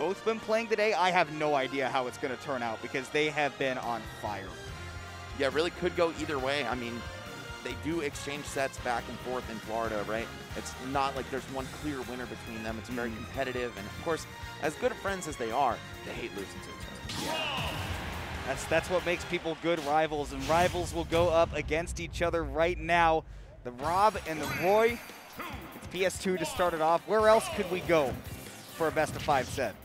both been playing today, I have no idea how it's going to turn out because they have been on fire. Yeah, it really could go either way. I mean, they do exchange sets back and forth in Florida, right? It's not like there's one clear winner between them. It's very competitive. And, of course, as good of friends as they are, they hate losing to each other. Yeah. That's what makes people good rivals, and rivals will go up against each other right now. The Rob and the Roy. It's PS2 to start it off. Where else could we go for a best-of-5 set?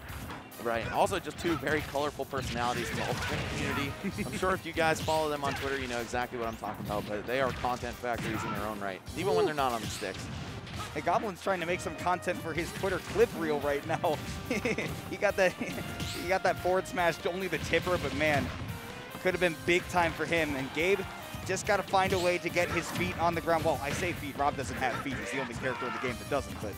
Right. Also, just two very colorful personalities in the Ultimate community. I'm sure if you guys follow them on Twitter, you know exactly what I'm talking about, but they are content factories in their own right, even when they're not on the sticks. Hey, Goblin's trying to make some content for his Twitter clip reel right now. he got that forward smash, only the tipper, but man, could have been big time for him. And Gabe just got to find a way to get his feet on the ground. Well, I say feet. Rob doesn't have feet. He's the only character in the game that doesn't, but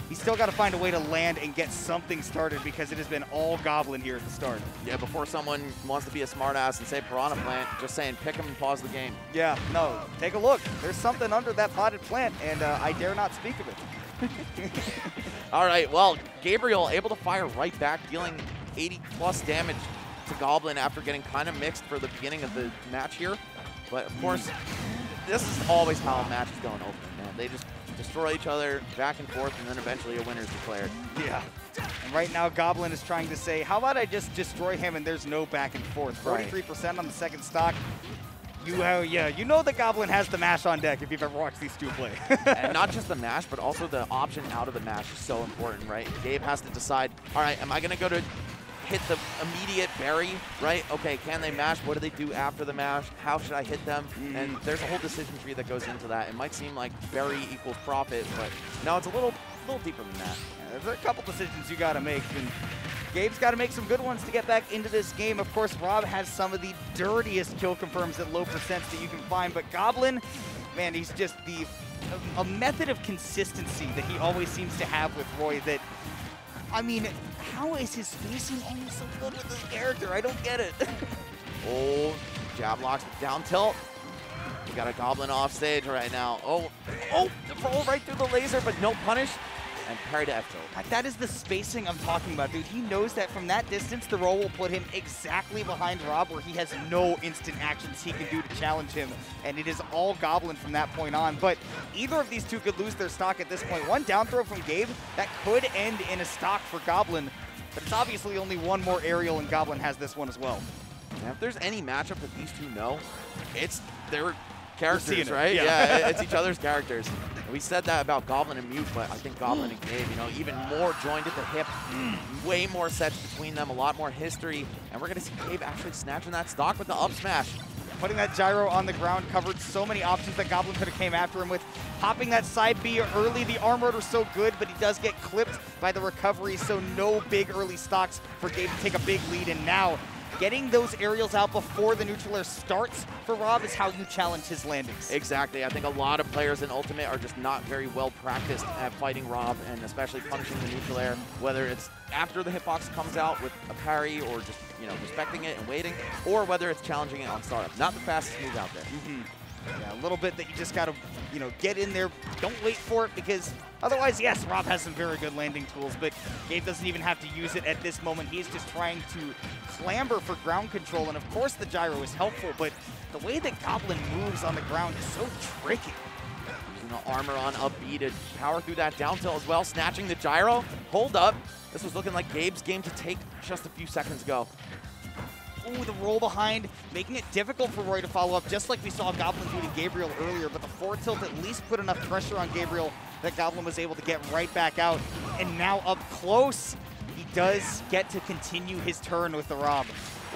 he's still got to find a way to land and get something started because it has been all Goblin here at the start. Yeah, before someone wants to be a smartass and say Piranha Plant, just saying pick him and pause the game. Yeah, no, take a look. There's something under that potted plant, and I dare not speak of it. All right, well, Gabriel able to fire right back, dealing 80+ damage to Goblin after getting kind of mixed for the beginning of the match here. But, of course, this is always how a match is going Ultimate, man. They just destroy each other back and forth, and then eventually a winner is declared. Yeah. And right now, Goblin is trying to say, how about I just destroy him and there's no back and forth? 43% on the second stock. You know the Goblin has the mash on deck if you've ever watched these two play. And not just the mash, but also the option out of the mash is so important, right? Gabe has to decide, all right, am I going to go to hit the immediate berry, right? Okay, can they mash? What do they do after the mash? How should I hit them? And there's a whole decision tree that goes into that. It might seem like berry equals profit, but no, it's a little deeper than that. Yeah, there's a couple decisions you got to make, and Gabe's got to make some good ones to get back into this game. Of course, Rob has some of the dirtiest kill confirms at low percents that you can find, but Goblin, man, he's just a method of consistency that he always seems to have with Roy that, I mean, how is his spacing only so good with this character? I don't get it. Oh, jab blocks with down tilt. We got a Goblin off stage right now. Oh, the roll right through the laser, but no punish. And parry to F tilt. That is the spacing I'm talking about, dude. He knows that from that distance, the roll will put him exactly behind Rob, where he has no instant actions he can do to challenge him. And it is all Goblin from that point on. But either of these two could lose their stock at this point. One down throw from Gabe, that could end in a stock for Goblin. But it's obviously only one more aerial, and Goblin has this one as well. Now, if there's any matchup that these two know, it's their characters, right? Yeah, it's each other's characters. And we said that about Goblin and Mute, but I think Goblin and Gabe, even more joined at the hip, way more sets between them, a lot more history, and we're going to see Gabe actually snatching that stock with the up smash. Putting that gyro on the ground covered so many options that Goblin could have came after him with. Hopping that side B early, the arm rotor's so good, but he does get clipped by the recovery, so no big early stocks for Gabe to take a big lead, and now getting those aerials out before the neutral air starts for Rob is how you challenge his landings. Exactly. I think a lot of players in Ultimate are just not very well practiced at fighting Rob and especially punishing the neutral air, whether it's after the hitbox comes out with a parry or just, respecting it and waiting, or whether it's challenging it on startup. Not the fastest move out there. Yeah, a little bit that you just got to, get in there. Don't wait for it because otherwise, yes, Rob has some very good landing tools, but Gabe doesn't even have to use it at this moment. He's just trying to clamber for ground control, and of course the gyro is helpful, but the way that Goblin moves on the ground is so tricky. Using the armor on up B to power through that down tilt as well, snatching the gyro. Hold up. This was looking like Gabe's game to take just a few seconds ago. Ooh, the roll behind, making it difficult for Roy to follow up, just like we saw Goblin do to Gabriel earlier, but the forward tilt at least put enough pressure on Gabriel that Goblin was able to get right back out. And now up close, he does get to continue his turn with the Rob.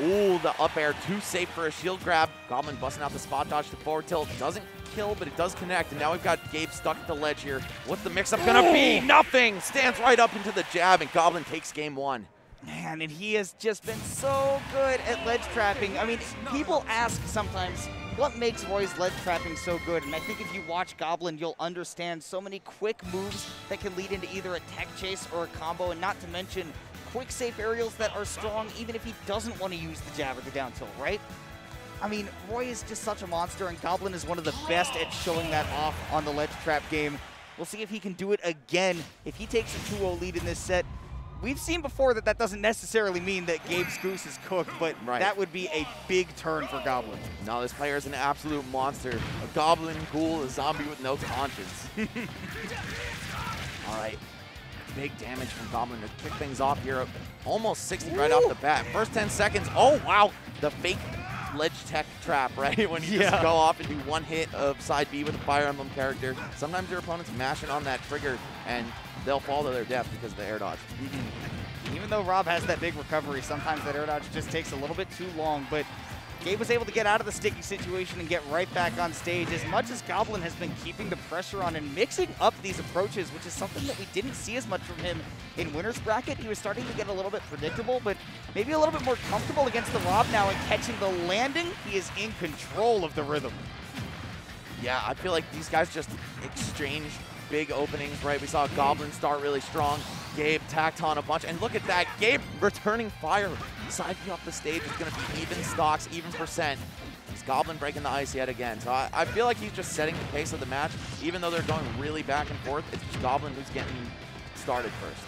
Ooh, the up air, too safe for a shield grab. Goblin busting out the spot dodge to forward tilt. Doesn't kill, but it does connect. And now we've got Gabe stuck at the ledge here. What's the mix-up gonna be? Nothing! Stands right up into the jab, and Goblin takes game one. Man, and he has just been so good at ledge trapping. I mean, people ask sometimes, what makes Roy's ledge trapping so good? And I think if you watch Goblin, you'll understand so many quick moves that can lead into either a tech chase or a combo, and not to mention quick safe aerials that are strong even if he doesn't want to use the jab or the down tilt, right? I mean, Roy is just such a monster, and Goblin is one of the best at showing that off on the ledge trap game. We'll see if he can do it again. If he takes a 2-0 lead in this set, we've seen before that doesn't necessarily mean that Gabe's goose is cooked, but that would be a big turn for Goblin. No, this player is an absolute monster. A goblin, ghoul, a zombie with no conscience. All right. Big damage from Goblin to kick things off here. Almost 60 right off the bat. First 10 seconds. Oh, wow. The fake ledge tech trap, right? When you just go off and do one hit of side B with a Fire Emblem character. Sometimes your opponent's mashing on that trigger, and they'll fall to their death because of the air dodge. Even though Rob has that big recovery, sometimes that air dodge just takes a little bit too long. But Gabe was able to get out of the sticky situation and get right back on stage. As much as Goblin has been keeping the pressure on and mixing up these approaches, which is something that we didn't see as much from him in winner's bracket. He was starting to get a little bit predictable, but maybe a little bit more comfortable against the Rob now and catching the landing. He is in control of the rhythm. Yeah, I feel like these guys just exchange big openings, right? We saw Goblin start really strong. Gabe tacked on a bunch, and look at that. Gabe returning fire. Side B off the stage is going to be even stocks, even percent. It's Goblin breaking the ice yet again. So I feel like he's just setting the pace of the match. Even though they're going really back and forth, it's just Goblin who's getting started first.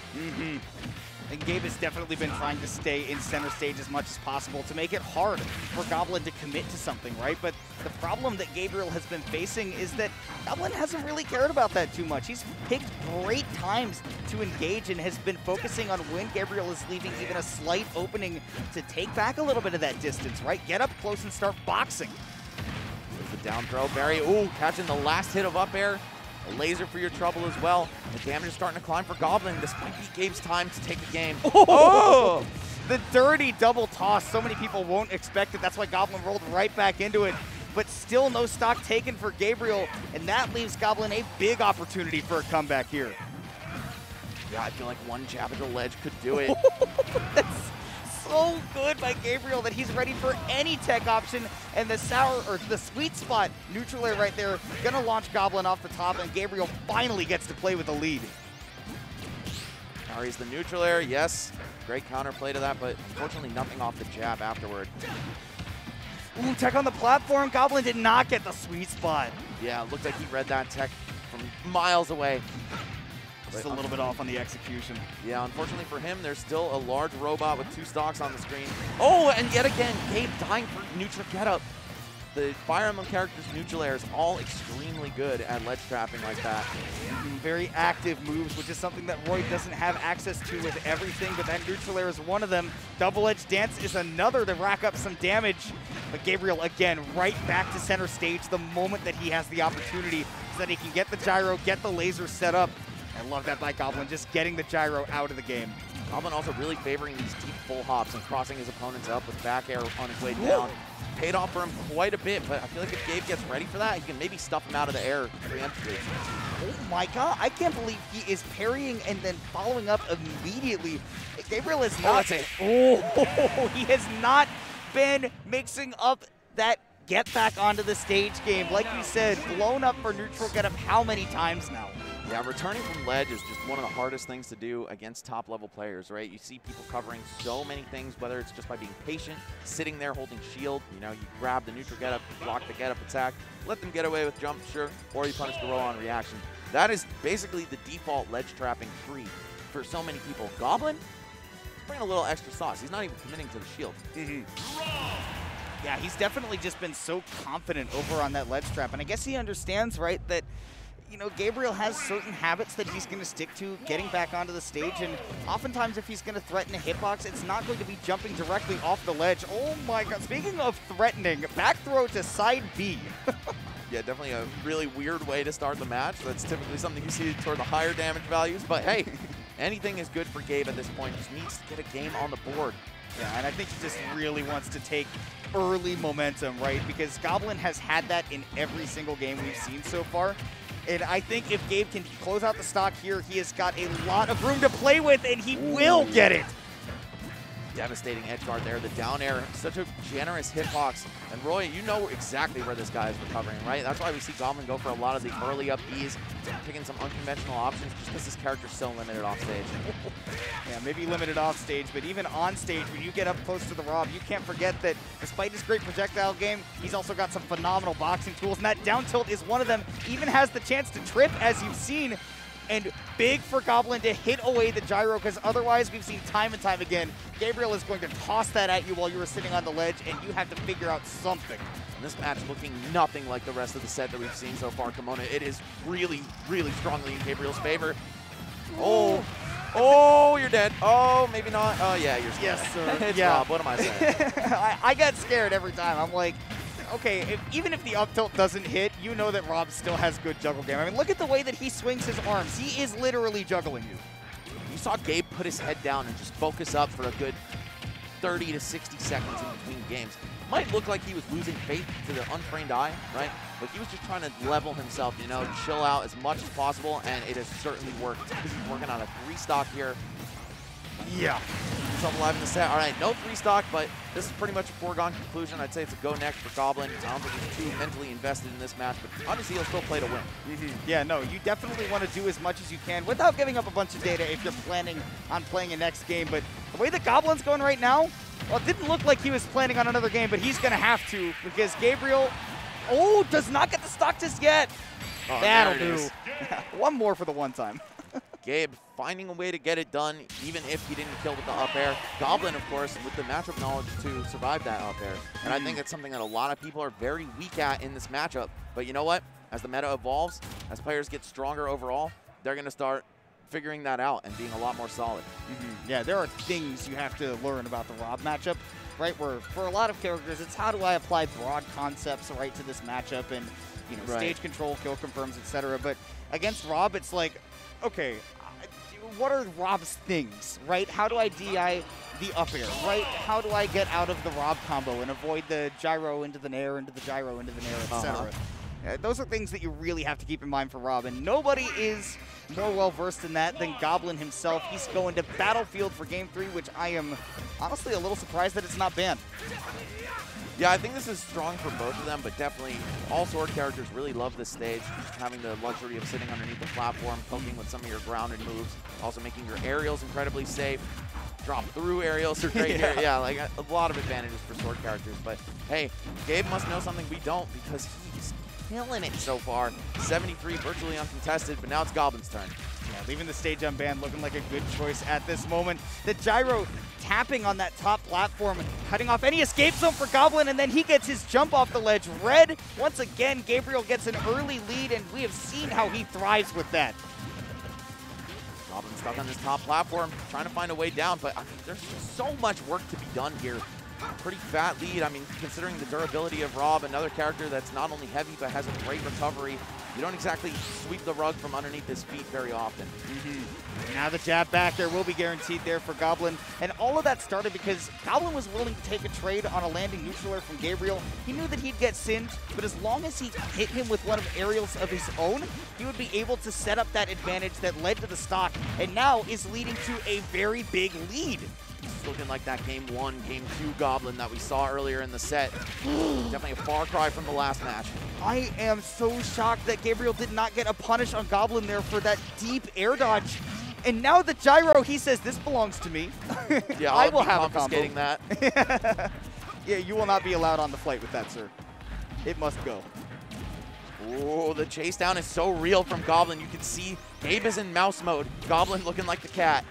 And Gabe has definitely been trying to stay in center stage as much as possible to make it hard for Goblin to commit to something, right? But the problem that Gabriel has been facing is that Goblin hasn't really cared about that too much. He's picked great times to engage and has been focusing on when Gabriel is leaving even a slight opening to take back a little bit of that distance, right? Get up close and start boxing. There's the down throw. Barry, ooh, catching the last hit of up air. A laser for your trouble as well. The damage is starting to climb for Goblin. This might be Gabe's time to take the game. Oh! The dirty double toss. So many people won't expect it. That's why Goblin rolled right back into it. But still no stock taken for Gabriel, and that leaves Goblin a big opportunity for a comeback here. Yeah, I feel like one jab at the ledge could do it. That's so good by Gabriel that he's ready for any tech option, and the sweet spot neutral air right there gonna launch Goblin off the top, and Gabriel finally gets to play with the lead. Parries the neutral air, yes, great counterplay to that, but unfortunately nothing off the jab afterward. Ooh, tech on the platform. Goblin did not get the sweet spot. Yeah, it looked like he read that tech from miles away. Just a little bit off on the execution. Yeah, unfortunately for him, there's still a large robot with 2 stocks on the screen. Oh, and yet again, Gabe dying for neutral getup. The Fire Emblem characters' neutral air is all extremely good at ledge trapping like that. Very active moves, which is something that Roy doesn't have access to with everything, but that neutral air is one of them. Double-edged dance is another to rack up some damage. But Gabriel, again, right back to center stage the moment that he has the opportunity so that he can get the gyro, get the laser set up. I love that by Goblin, just getting the gyro out of the game. Goblin also really favoring these deep full hops and crossing his opponents up with back air on his way down. Paid off for him quite a bit, but I feel like if Gabe gets ready for that, he can maybe stuff him out of the air preemptively. Oh my god, I can't believe he is parrying and then following up immediately. Gabriel is not. He has not been mixing up that get back onto the stage game. Like you said, blown up for neutral get up how many times now? Yeah, returning from ledge is just one of the hardest things to do against top-level players, right? You see people covering so many things, whether it's just by being patient, sitting there holding shield, you know, you grab the neutral get-up, block the get-up attack, let them get away with jump, sure, or you punish the roll-on reaction. That is basically the default ledge trapping tree for so many people. Goblin, bring a little extra sauce. He's not even committing to the shield. Yeah, he's definitely just been so confident over on that ledge trap, and I guess he understands, right, that you know, Gabriel has certain habits that he's going to stick to getting back onto the stage, and oftentimes if he's going to threaten a hitbox, it's not going to be jumping directly off the ledge. Oh my god, speaking of threatening, back throw to side B. Yeah, definitely a really weird way to start the match. That's typically something you see toward the higher damage values, but hey, anything is good for Gabe at this point. Just needs to get a game on the board. Yeah, and I think he just really wants to take early momentum, right? Because Goblin has had that in every single game we've seen so far. And I think if Gabe can close out the stock here, he has got a lot of room to play with, and he will get it. Devastating edge guard there. The down air, such a generous hitbox. And Roy, you know exactly where this guy is recovering, right? That's why we see Goblin go for a lot of the early up Bs, picking some unconventional options just because this character's so limited off stage. Yeah, maybe limited off stage, but even on stage, when you get up close to the Rob, you can't forget that despite his great projectile game, he's also got some phenomenal boxing tools, and that down tilt is one of them. Even has the chance to trip, as you've seen. and big for Goblin to hit away the gyro, because otherwise we've seen time and time again, Gabriel is going to toss that at you while you were sitting on the ledge, and you have to figure out something. This match looking nothing like the rest of the set that we've seen so far, Kimona. It is really, really strongly in Gabriel's favor. Oh, oh, you're dead. Oh, maybe not. Oh, yeah, you're scared. Yes, sir. It's Yeah. Rob. What am I saying? I get scared every time. I'm like, okay, even if the up tilt doesn't hit, you know that Rob still has good juggle game. I mean, look at the way that he swings his arms. He is literally juggling you. You saw Gabe put his head down and just focus up for a good 30 to 60 seconds in between games. Might look like he was losing faith to the untrained eye, right? But he was just trying to level himself, you know, chill out as much as possible, and it has certainly worked because he's working on a 3-stock here. Yeah. He's up alive in the set. All right, no 3-stock, but this is pretty much a foregone conclusion. I'd say it's a go next for Goblin. I don't think he's too mentally invested in this match, but obviously he'll still play to win. Yeah, no, you definitely want to do as much as you can without giving up a bunch of data if you're planning on playing a next game. But the way that Goblin's going right now, well, it didn't look like he was planning on another game, but he's going to have to, because Gabriel, does not get the stock just yet. Oh, that'll do. One more for the one time. Gabe finding a way to get it done, even if he didn't kill with the up air. Goblin, of course, with the matchup knowledge to survive that up air. And I think it's something that a lot of people are very weak at in this matchup. But you know what? As the meta evolves, as players get stronger overall, they're going to start figuring that out and being a lot more solid. Yeah, there are things you have to learn about the Rob matchup, right? Where for a lot of characters, it's how do I apply broad concepts right to this matchup and, you know, stage control, kill confirms, etc. But against Rob, it's like, okay, what are Rob's things, right? How do I DI the up air, right? How do I get out of the Rob combo and avoid the gyro into the nair, into the gyro, into the nair, etc.? Those are things that you really have to keep in mind for Rob, and nobody is more well-versed in that than Goblin himself. He's going to Battlefield for Game 3, which I am honestly a little surprised that it's not banned. Yeah, I think this is strong for both of them, but definitely all sword characters really love this stage. Having the luxury of sitting underneath the platform, poking with some of your grounded moves, also making your aerials incredibly safe. Drop through aerials are great here. Yeah, like a lot of advantages for sword characters. But hey, Gabe must know something we don't, because he's killing it so far. 73, virtually uncontested, but now it's Goblin's turn. Yeah, leaving the stage unbanned, looking like a good choice at this moment. The gyro tapping on that top platform, cutting off any escape zone for Goblin, and then he gets his jump off the ledge. Red, once again, Gabriel gets an early lead, and we have seen how he thrives with that. Goblin stuck on this top platform, trying to find a way down, but I mean, there's just so much work to be done here. Pretty fat lead. I mean, considering the durability of Rob, another character that's not only heavy but has a great recovery. You don't exactly sweep the rug from underneath his feet very often. Now the jab back there will be guaranteed there for Goblin. And all of that started because Goblin was willing to take a trade on a landing neutral air from Gabriel. He knew that he'd get singed, but as long as he hit him with one of aerials of his own, he would be able to set up that advantage that led to the stock, and now is leading to a very big lead. It's looking like that Game 1, Game 2 Goblin that we saw earlier in the set. Definitely a far cry from the last match. I am so shocked that Gabriel did not get a punish on Goblin there for that deep air dodge. And now the gyro, he says, this belongs to me. Yeah, I will have a confiscating combo. that. Yeah, you will not be allowed on the flight with that, sir. It must go. Oh, the chase down is so real from Goblin. You can see Gabe is in mouse mode. Goblin looking like the cat.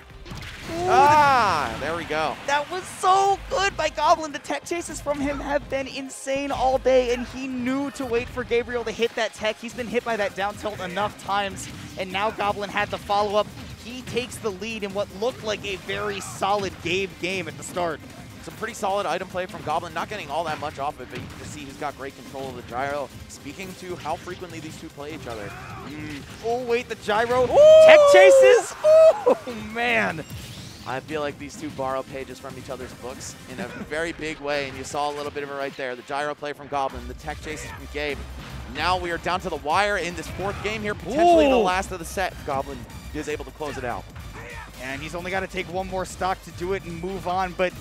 Ooh, there we go. That was so good by Goblin. The tech chases from him have been insane all day, and he knew to wait for Gabriel to hit that tech. He's been hit by that down tilt enough times, and now Goblin had the follow-up. He takes the lead in what looked like a very solid Gabe game at the start. Some pretty solid item play from Goblin, not getting all that much off it, but you can just see he's got great control of the gyro. Speaking to how frequently these two play each other. Oh, wait, the gyro. Ooh! Tech chases. Oh, man. I feel like these two borrow pages from each other's books in a very big way, and you saw a little bit of it right there. The gyro play from Goblin, the tech chases from Gabe. Now we are down to the wire in this fourth game here, potentially the last of the set. Goblin is able to close it out. And he's only got to take one more stock to do it and move on, but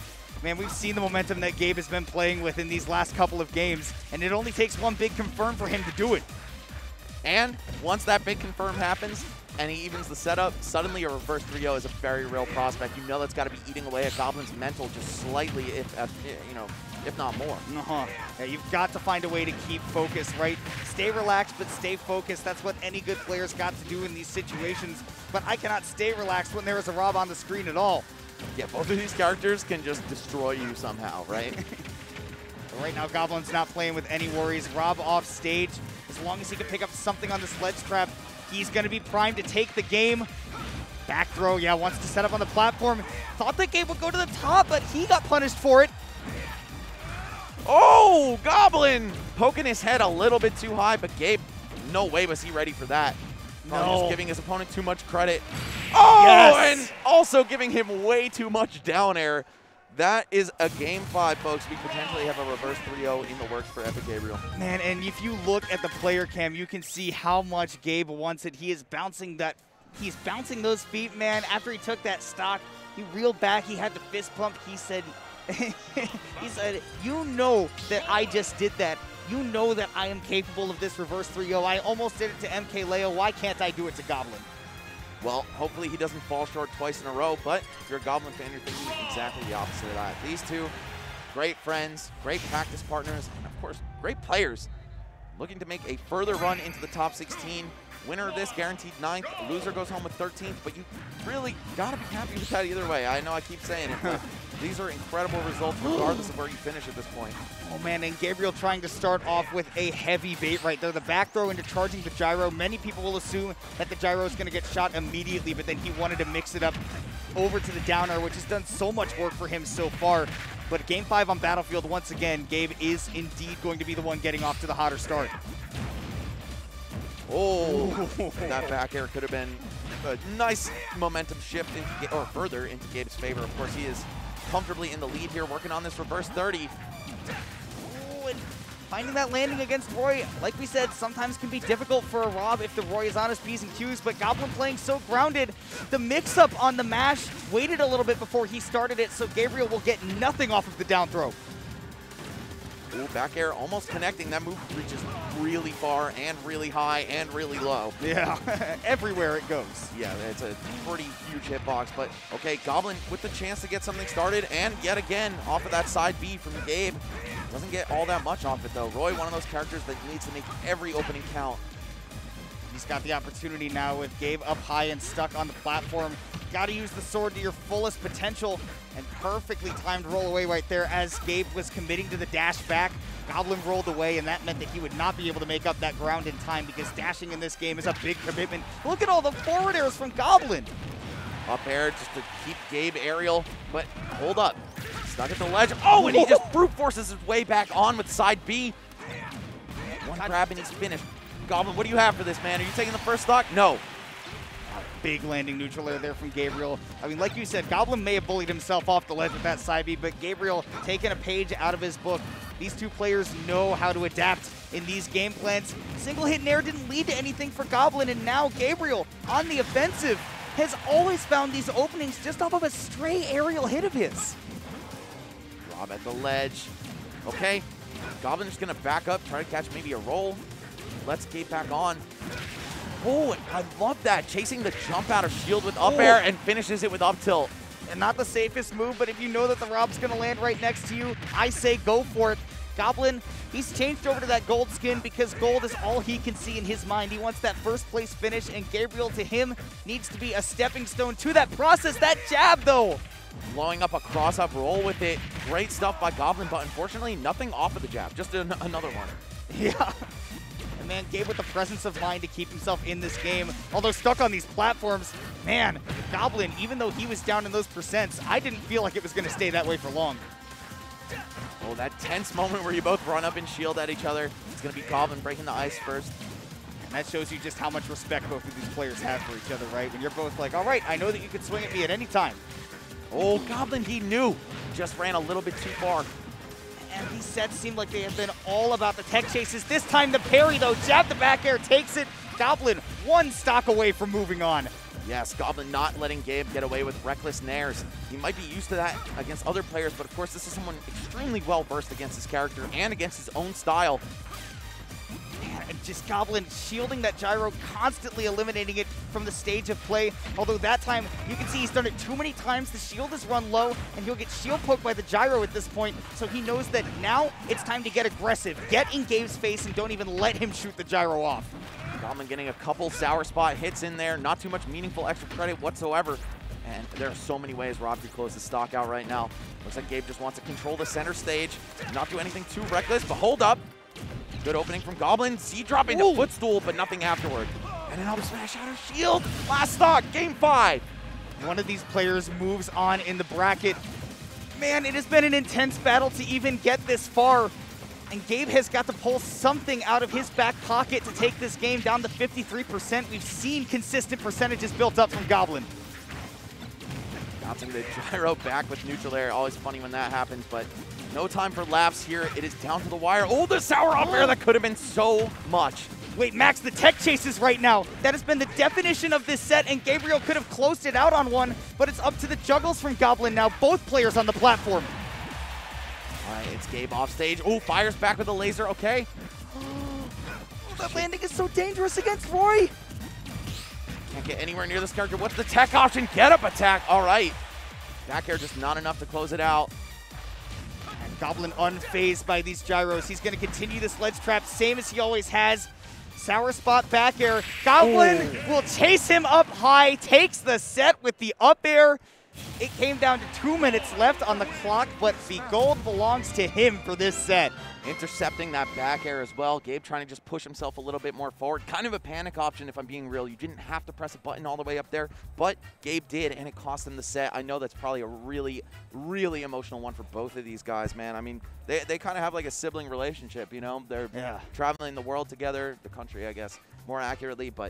man, we've seen the momentum that Gabe has been playing with in these last couple of games, and it only takes one big confirm for him to do it. And once that big confirm happens, and he evens the setup, suddenly a reverse 3-0 is a very real prospect. You know that's got to be eating away at Goblin's mental just slightly, if you know, if not more. Yeah, you've got to find a way to keep focus, right? Stay relaxed, but stay focused. That's what any good player's got to do in these situations. But I cannot stay relaxed when there is a Rob on the screen at all. Yeah, both of these characters can just destroy you somehow, right? Right now, Goblin's not playing with any worries. Rob off stage. As long as he can pick up something on this ledge trap, he's going to be primed to take the game. Back throw, yeah, wants to set up on the platform. Thought that Gabe would go to the top, but he got punished for it. Oh, Goblin poking his head a little bit too high, but Gabe, no way was he ready for that. Probably just giving his opponent too much credit. Oh, yes! And also giving him way too much down air. That is a game 5, folks. We potentially have a reverse 3-0 in the works for Epic Gabriel. Man, and if you look at the player cam, you can see how much Gabe wants it. He is bouncing that. He's bouncing those feet, man. After he took that stock, he reeled back. He had the fist pump. He said, he said, you know that I just did that. You know that I am capable of this reverse 3-0. I almost did it to MK Leo. Why can't I do it to Goblin? Well, hopefully he doesn't fall short twice in a row, but if you're a Goblin fan, you're thinking exactly the opposite of that. These two, great friends, great practice partners, and of course, great players. Looking to make a further run into the top 16. Winner of this guaranteed 9th, loser goes home with 13th, but you really gotta be happy with that either way. I know I keep saying it, but these are incredible results regardless of where you finish at this point. Oh man, and Gabriel trying to start off with a heavy bait right there. The back throw into charging the gyro. Many people will assume that the gyro is gonna get shot immediately, but then he wanted to mix it up over to the down air, which has done so much work for him so far. But game 5 on Battlefield, once again, Gabe is indeed going to be the one getting off to the hotter start. Oh, that back air could have been a nice momentum shift or further into Gabe's favor. Of course, he is comfortably in the lead here, working on this reverse 30. Oh, and finding that landing against Roy, like we said, sometimes can be difficult for a Rob if the Roy is on his P's and Q's, but Goblin playing so grounded. The mix-up on the mash waited a little bit before he started it, so Gabriel will get nothing off of the down throw. Ooh, back air almost connecting. That move reaches really far and really high and really low. Yeah, everywhere it goes. Yeah, it's a pretty huge hitbox, but okay, Goblin with the chance to get something started, and yet again, off of that side B from Gabe. Doesn't get all that much off it though. Roy, one of those characters that needs to make every opening count. He's got the opportunity now with Gabe up high and stuck on the platform. Got to use the sword to your fullest potential, and perfectly timed roll away right there as Gabe was committing to the dash back. Goblin rolled away, and that meant that he would not be able to make up that ground in time because dashing in this game is a big commitment. Look at all the forward airs from Goblin. Up air just to keep Gabe aerial, but hold up. Stuck at the ledge. Oh, and he just brute forces his way back on with side B. One grab and he's finished. Goblin, what do you have for this, man? Are you taking the first stock? No. Big landing neutral air there from Gabriel. I mean, like you said, Goblin may have bullied himself off the ledge with that side B, but Gabriel taking a page out of his book. These two players know how to adapt in these game plans. Single hit nair didn't lead to anything for Goblin, and now Gabriel on the offensive has always found these openings just off of a stray aerial hit of his. Rob at the ledge. Okay, Goblin just gonna back up, try to catch maybe a roll. Let's Gabe back on. Oh, I love that. Chasing the jump out of shield with up air and finishes it with up tilt. And not the safest move, but if you know that the Rob's going to land right next to you, I say go for it. Goblin, he's changed over to that gold skin because gold is all he can see in his mind. He wants that first place finish, and Gabriel to him needs to be a stepping stone to that process. That jab, though. Blowing up a cross-up roll with it. Great stuff by Goblin, but unfortunately nothing off of the jab. Just another one. Yeah. And man, Gabe with the presence of mind to keep himself in this game. Although stuck on these platforms, man, Goblin, even though he was down in those percents, I didn't feel like it was going to stay that way for long. Oh, that tense moment where you both run up and shield at each other. It's going to be Goblin breaking the ice first. And that shows you just how much respect both of these players have for each other, right? When you're both like, all right, I know that you can swing at me at any time. Oh, Goblin, he knew. Just ran a little bit too far. And these sets seem like they have been all about the tech chases. This time the parry, though. Jab the back air, takes it. Goblin one stock away from moving on. Yes, Goblin not letting Gabe get away with reckless nairs. He might be used to that against other players, but of course this is someone extremely well versed against his character and against his own style. And just Goblin shielding that gyro, constantly eliminating it from the stage of play. Although that time, you can see he's done it too many times. The shield is run low, and he'll get shield poked by the gyro at this point. So he knows that now it's time to get aggressive. Get in Gabe's face and don't even let him shoot the gyro off. Goblin getting a couple sour spot hits in there. Not too much meaningful extra credit whatsoever. And there are so many ways Rob could close the stock out right now. Looks like Gabe just wants to control the center stage, not do anything too reckless, but hold up. Good opening from Goblin. Z dropping the footstool, but nothing afterward. And another smash out of shield. Last stock, game 5. One of these players moves on in the bracket. Man, it has been an intense battle to even get this far. And Gabe has got to pull something out of his back pocket to take this game down to 53%. We've seen consistent percentages built up from Goblin. Bouncing the gyro back with neutral air. Always funny when that happens, but no time for laughs here. It is down to the wire. Oh, the sour up air. That could have been so much. Wait, Max, the tech chases right now. That has been the definition of this set, and Gabriel could have closed it out on one, but it's up to the juggles from Goblin now. Both players on the platform. All right, it's Gabe off stage. Oh, fires back with a laser. Okay. That landing is so dangerous against Roy. Can't get anywhere near this character. What's the tech option? Get up attack. All right. Back air just not enough to close it out. And Goblin unfazed by these gyros. He's going to continue this ledge trap, same as he always has. Sour spot back air. Goblin will chase him up high, takes the set with the up air. It came down to 2 minutes left on the clock, but the gold belongs to him for this set. Intercepting that back air as well. Gabe trying to just push himself a little bit more forward. Kind of a panic option if I'm being real. You didn't have to press a button all the way up there, but Gabe did, and it cost him the set. I know that's probably a really, really emotional one for both of these guys, man. I mean, they kind of have like a sibling relationship, you know? They're traveling the world together, the country, I guess, more accurately, but